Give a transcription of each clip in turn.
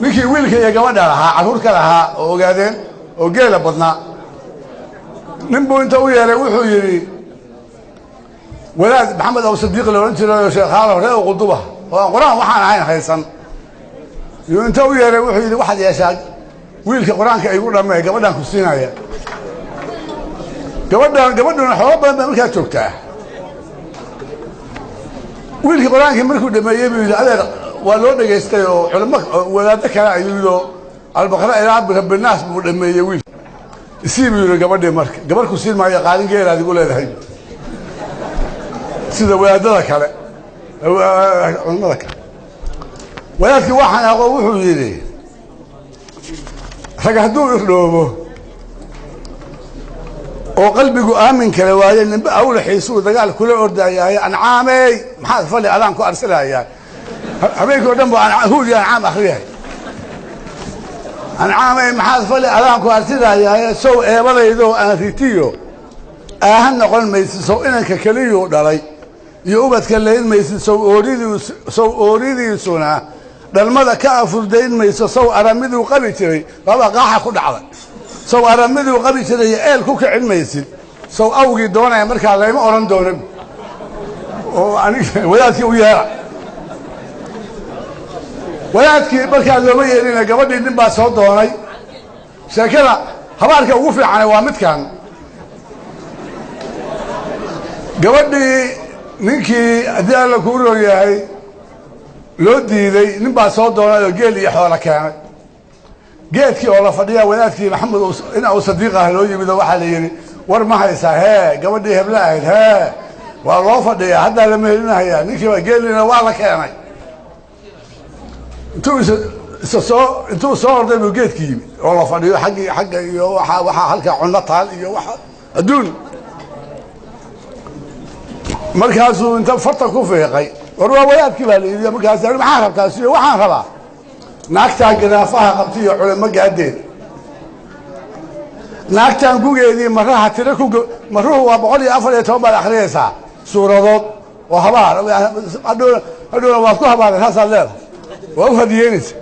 ninkii wiilka iyo gabadha lahaa carruurka lahaa oo ogaadeen oo geela badnaa nin buu inta u yeeray wuxuu yidhi walaad maxamed aw sadiiq la odhan jiray sheekhaalo hore oo quduba oo aan qur-aan waxaan ahayn haysan iyo inta u yeeray wuxuu yidhi waxaad yeeshaa wiilka qur-aanka igu dhammee gabadhaan ku siinaya gabadhuna xoolo badan baa markaa joogtaa wiilkii qur-aankii markuu dhameeyey buu yidhi adeer waa loo dhegaystay oo culamo wadaado kale ayuu yidhi albaqra ilaa rabbinaas buu dhameeyey wiil isii buu yidhi gabadhii marka gabarh ku siin maayo qaalin geel aad igu leedahay sida wadaadada kale culamada kale wadaadkii waxaan aqo wuxuu yidhi rag hadduu irdhoobo oo qalbigu aamin kale waaye ninba awlaxiisuu dagaal kula ordayaaye ancaamey maxaad fali adaan ku arsilayaa habeenkii o dhan buu huud iyo ancaam akhriyahay ancaamey maxaad fali adaan ku arsilayaaye sow eebadaydoo aan ritiyo aahan noqon maysid sow inanka keliyuu dhalay iyo ubadka layn maysid sow ooridiisuna dhalmada ka afurdayn mayso sow aramiduu qabi jiray baba qaaxa ku dhacday sow aramiduu qabi jiray eel ku kicin maysid sow awgii doonaya markaa layma odhan doono oo wadaadkii u yeera wadaadkii markaa looma yeelina gabadhii nin baa soo doonay sheekada habaarka ugu fiicane waa midkan gabadhii ninkii haddii alla kuu roon yahay loo diiday nin baa soo doonay oo geel iyo xoola keenay geedkii oo la fadhiyaa wadaadkii maxamed in aw sadiiq ah loo yimid oo waxaa la yidhi war ma haysaa hee gabadhii hebla ahayd hee waa loo fadhiyaa haddaa lama helinahayaa ninkiiba geelina waa la keenay intuu soo orday buu geedkii yimid oo la fadhiyo xagga iyo waxaa halkaa cunno taal iyo waxa adduun markaasuu inta farta ku fiiqay war waa wadaadkii baa la yidhi markaas maxaa rabtaa siyo waxaan rabaa naagtaan gadaafaha qabta iyo culamo gaadeen naagtaan gugeedii maraha tira maruhu waa 114 baad akhriyaysaa suuradood oo habaar hadhowna waad ku habaaray saasaad leedahay waa u hadiyeynaysa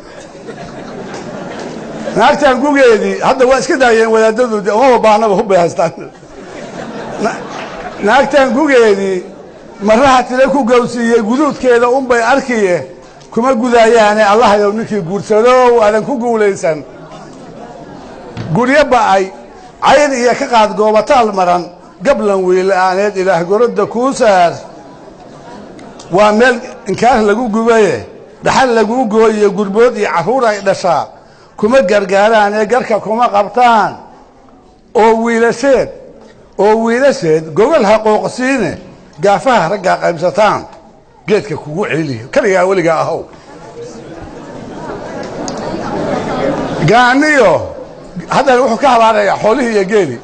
naagtaan gugeedii hadda waa iska daayeen wadaadadoodii uma baanaba hubbay haystaan naagtaan gugeedii maraha tira ku gawsiiyey guduudkeeda unbay arkiye kuma gudaayaane allahayow ninkii guursadow aadan ku guulaysan guryo ba'ay cayn iyo ka qaad goobataal maran gablan wiila'aaneed ilaah gorodda kuu saar waa meel inkaar lagu gubaye dhaxal laguu gooye gurbood iyo carruur ay dhashaa kuma gargaaraanee garka kuma qabtaan oo wiilasheed gogol ha qooqsiine gaafaha raggaa qaybsataan geedka kugu celiyo kaligaa weligaa ahow gaaniyo haddana wuxuu ka habaarayaa xoolihii iyo geeli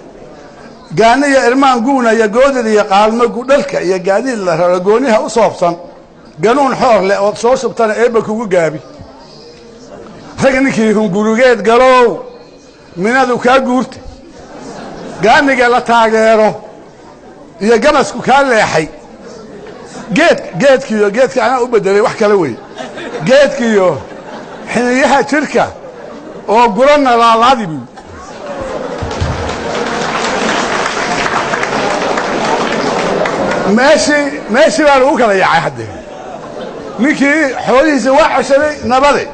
gaaniyo irmaan guuna iyo goodid iyo qaalmo gudhalka iyo gaadiid la raro gooniha u soobsan ganuun xoor leh ood soo shubtana eebba kugu gaabi rag ninkii hungurigeed galow minadu kaa guurta gaaniga la taageero iyo gamasku kaa leexay geedka anaa u bedelay wax kale wey geedkiiyo xiniyaha jirka oo guranna laalaadi buu meeshii baa lagu kala yaacay haddee ninkii xoolihiisa waa ceshaday nabade